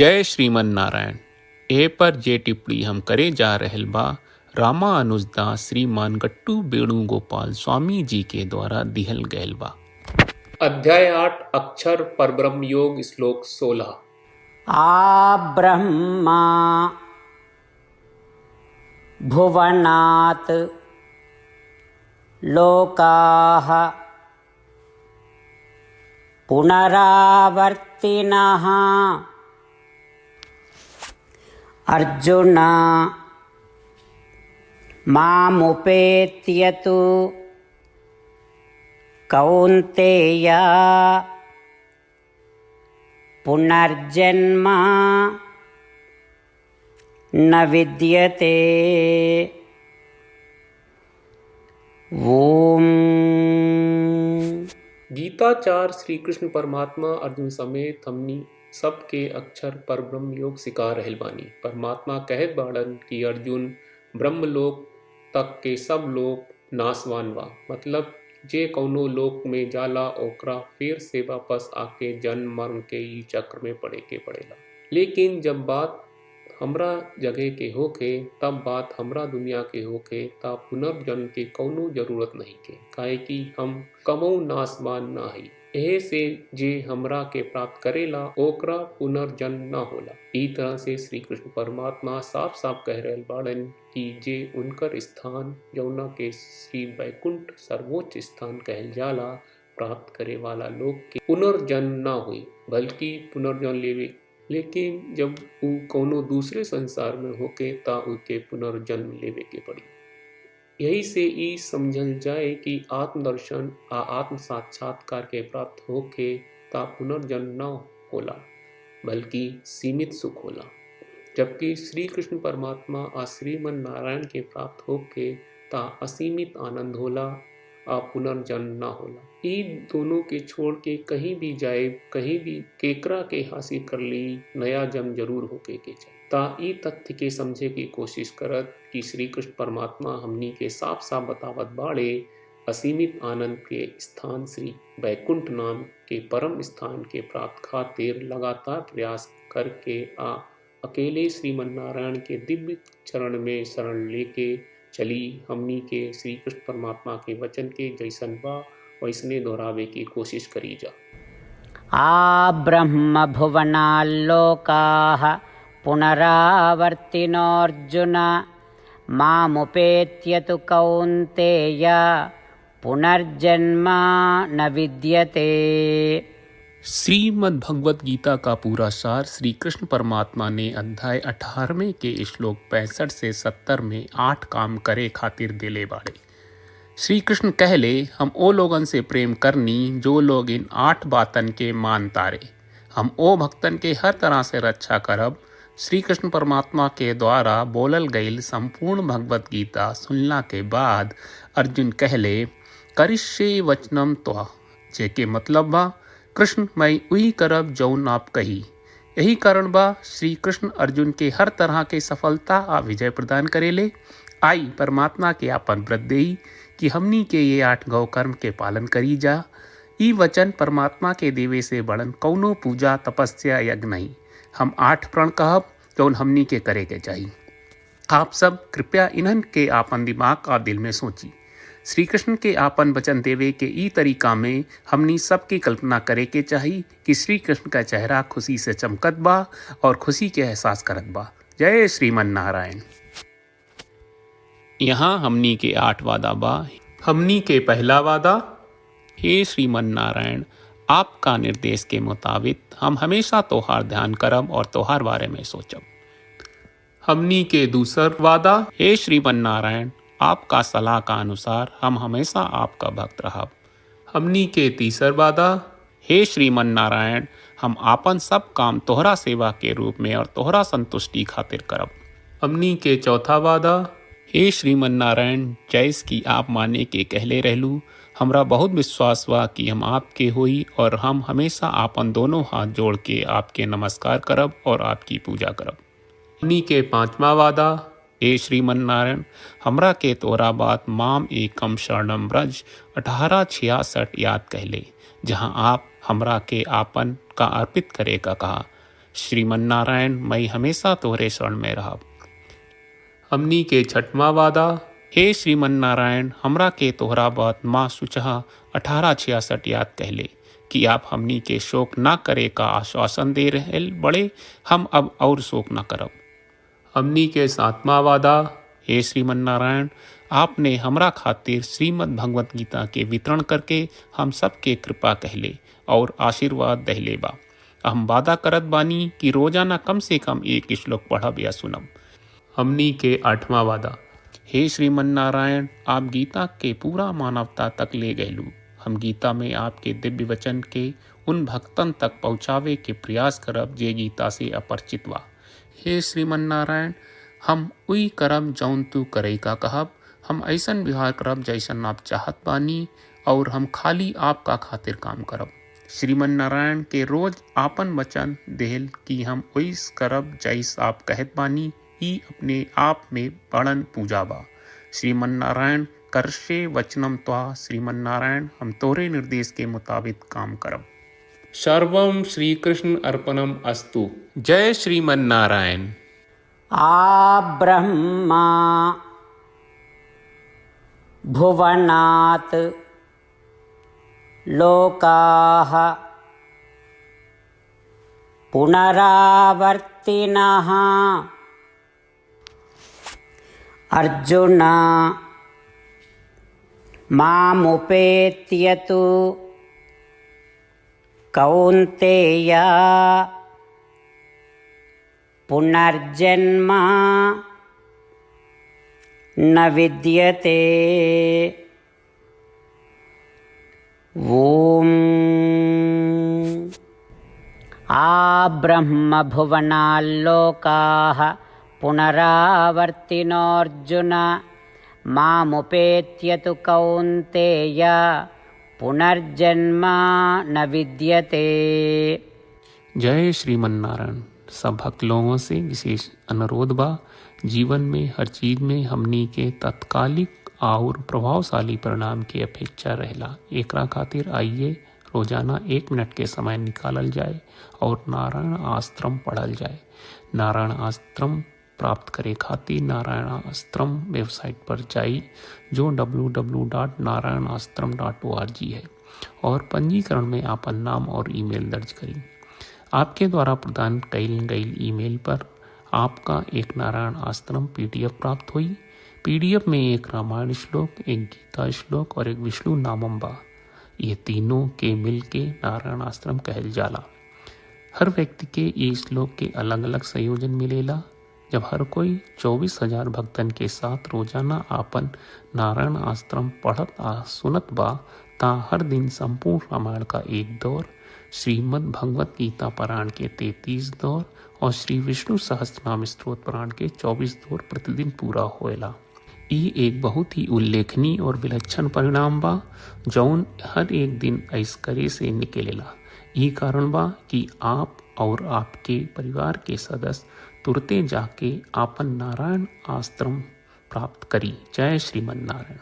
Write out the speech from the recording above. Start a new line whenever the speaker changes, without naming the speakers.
जय श्रीमन नारायण। ए पर जे टिप्पणी हम करे जा रहल बा रामानुजदास श्रीमान गट्टू वेणुगोपाल स्वामी जी के द्वारा दिहल गयल बा। अध्याय 8 अक्षर परब्रह्म योग श्लोक 16।
आ ब्रह्मा भुवनात् लोकाः पुनरावर्तिनः अर्जुन मामुपेत्य तु कौन्तेय पुनर्जन्म न विद्यते। ओम।
गीताचार्य श्री कृष्ण परमात्मा अर्जुन समेत हमनी सबके अक्षर पर ब्रह्म योग सिखा रहल बानी। परमात्मा कहत बाड़न कि अर्जुन ब्रह्मलोक तक के सब लोक नासवान बा, मतलब जे कौनो लोक में जाला ओकरा फिर से वापस आके जन्म मरण के ई चक्र में पड़े के पड़ेला। लेकिन जब बात हमरा जगह के होके, तब बात हमरा दुनिया के होके, तब पुनर्जन्म के कौनो जरूरत नहीं के, काहे कि हम कमौ नासवान ना हई। एहे से जे हमरा के प्राप्त करेला ओकरा पुनर्जन्म न होला। ई तरह से श्री कृष्ण परमात्मा साफ साफ कह रहल बाड़न कि जे उनकर स्थान जौना के श्री वैकुंठ सर्वोच्च स्थान कहल जाला, प्राप्त करे वाला लोग के पुनर्जन्म न हुई बल्कि पुनर्जन्म लेवे। लेकिन जब उ कौनो दूसरे संसार में होके ता उके पुनर्जन्म लेवे के पड़ी। यही से ई समझल जाए कि आत्मदर्शन आ आत्म साक्षात्कार के प्राप्त होके ता पुनर्जन्म न होला बल्कि सीमित सुख होला, जबकि श्री कृष्ण परमात्मा आ श्रीमन नारायण के प्राप्त होके ता असीमित आनंद होला आ पुनर्जन्म न होला। ई दोनों के छोड़ के कहीं भी जाए, कहीं भी केकरा के हासिल कर ली, नया जन्म जरूर होके के चाहिए। ता ई तथ्य के समझे की कोशिश करत कि श्री कृष्ण परमात्मा हमनी के साफ साफ बतावत बाड़े असीमित आनंद के स्थान श्री वैकुंठ नाम के परम स्थान के प्राप्त खातिर लगातार प्रयास करके आ अकेले श्रीमन नारायण के दिव्य चरण में शरण लेके चली हमनी के श्री कृष्ण परमात्मा के वचन के जैसन बा वैसने दोहरावे की कोशिश करी जा।
आ ब्रह्म भुवनाल्लोकाः पुनरावर्तिनोऽर्जुन मामुपेत्य तु कौन्तेय पुनर्जन्म न विद्यते।
श्रीमद् भगवत गीता का पूरा सार श्री कृष्ण परमात्मा ने अध्याय 18वें के श्लोक 65 से 70 में 8 काम करे खातिर दिले बाड़े। श्री कृष्ण कहले हम ओ लोगन से प्रेम करनी जो लोग इन 8 बातन के मान तारे। हम ओ भक्तन के हर तरह से रक्षा करब। श्री कृष्ण परमात्मा के द्वारा बोलल गईल संपूर्ण भगवत गीता सुनला के बाद अर्जुन कहले करिष्ये वचनम त्वा, जेके मतलब बा कृष्ण मैं वही करब जौन आप कही। यही कारण बा श्री कृष्ण अर्जुन के हर तरह के सफलता आ विजय प्रदान करेले। आई परमात्मा के आपन व्रत देई कि हमनी के ये 8 गौ कर्म के पालन करी जा। ई वचन परमात्मा के देवे से बड़न कौनो पूजा तपस्या यज्ञ नहीं। हम 8 प्रण कहब जौन हमनी के करे के चाहिए। आप सब कृपया इन्हन के आपन दिमाग और दिल में सोची। श्री कृष्ण के आपन वचन देवे के ई तरीका में हमनी सबकी कल्पना करे के चाहिए कि श्री कृष्ण का चेहरा खुशी से चमकत बा और खुशी के एहसास करत बा। जय श्रीमन नारायण। यहाँ हमनी के 8 वादा बा। हमनी के पहला वादा, हे श्रीमन नारायण आपका निर्देश के मुताबिक हम हमेशा तोहार ध्यान करब और तोहार बारे में सोचब। हमनी के दूसरा वादा, हे श्रीमन नारायण आपका सलाह का अनुसार हम हमेशा आपका भक्त रहब। हमनी के तीसरा वादा, हे श्रीमन नारायण हम आपन सब काम तोहरा सेवा के रूप में और तोहरा संतुष्टि खातिर करब। हमनी के चौथा वादा, हे श्रीमन नारायण जैस की आप माने के कहले रहलू, हमरा बहुत विश्वास बा कि हम आपके होई और हम हमेशा आपन दोनों हाथ जोड़ के आपके नमस्कार करब और आपकी पूजा करब। हमनी के पांचवा वादा, हे श्रीमन नारायण हमरा के तोरा बात माम एकम शरणम ब्रज 1866 याद कहले, जहाँ आप हमरा के आपन का अर्पित करे का कहा। श्रीमन नारायण मैं हमेशा तोहरे शरण में रहा। हमनी के छठवां वादा। हे श्रीमन नारायण हमरा के तोहरा बात माँ सुचहा 1866 याद कहले कि आप हमनी के शोक ना करे का आश्वासन दे रहे बड़े, हम अब और शोक ना करब। हमनी के 7वां वादा। हे श्रीमन नारायण आपने हमरा खातिर श्रीमद् भगवत गीता के वितरण करके हम सबके कृपा कहले और आशीर्वाद दहले बा। हम वादा करत बानी कि रोजाना कम से कम एक श्लोक पढ़ब या सुनब। हमनी के 8वां वादा। हे श्रीमन नारायण आप गीता के पूरा मानवता तक ले गयलू। हम गीता में आपके दिव्य वचन के उन भक्तन तक पहुँचावे के प्रयास करब जे गीता से अपरिचित बा। हे श्रीमन नारायण हम उई करब जौन तू करे का कहब। हम ऐसन व्यवहार करब जैसन आप चाहत बानी और हम खाली आपका खातिर काम करब। श्रीमन नारायण के रोज आपन वचन देहल कि हम ओइस करब जैस आप कहत बानी, ई अपने आप में बड़न पूजा बा। श्रीमन नारायण करशे वचनम त्वा। श्रीमन नारायण हम तोरे निर्देश के मुताबिक काम करब। सर्वम श्री कृष्ण अर्पणम अस्तु। जय श्रीमन नारायण।
आ ब्रह्मा भुवनात् लोकाः पुनरावर्तिनः अर्जुन मामुपेत्य तु कौन्तेय पुनर्जन्म न विद्यते। ॐ आ ब्रह्म भुवनाल्लोकाः पुनरावर्तिनोऽर्जुन मामुपेत्य तु कौन्तेय पुनर्जन्म न विद्यते।
जय श्रीमन नारायण। सब भक्त लोगों से विशेष अनुरोध बा, जीवन में हर चीज में हमनी के तत्कालिक और प्रभावशाली परिणाम की अपेक्षा रहेला। एकरा खातिर आइए रोजाना 1 मिनट के समय निकालल जाए और नारायण आश्रम पढ़ल जाए। नारायण आश्रम प्राप्त करे खातिर नारायण आश्रम वेबसाइट पर जाई जो www.narayanashram.org है और पंजीकरण में आपन नाम और ईमेल दर्ज करी। आपके द्वारा प्रदान कईल गई ईमेल पर आपका एक नारायण आश्रम PDF प्राप्त हुई। PDF में एक रामायण श्लोक, एक गीता श्लोक और एक विष्णु नामम बा। ये तीनों के मिल के नारायण आश्रम कहल जाला। हर व्यक्ति के ये श्लोक के अलग अलग संयोजन मिलेला। जब हर कोई 24,000 भक्तन के साथ रोजाना आपन नारायण आश्रम पढ़त आ सुनत बा ता हर दिन संपूर्ण रामायण का 1 दौर, श्रीमद् भगवत गीता पारायण के 33 दौर और श्री विष्णु सहस्त्रनाम स्तोत्र पारायण के 24 दौर प्रतिदिन पूरा होएला। ई एक बहुत ही उल्लेखनीय और विलक्षण परिणाम बा जौन हर एक दिन ऐस करे से निकलेला। ई कारण बा कि आप और आपके परिवार के सदस्य तुरते जाके आपन नारायण आश्रम प्राप्त करी। जय श्रीमन नारायण।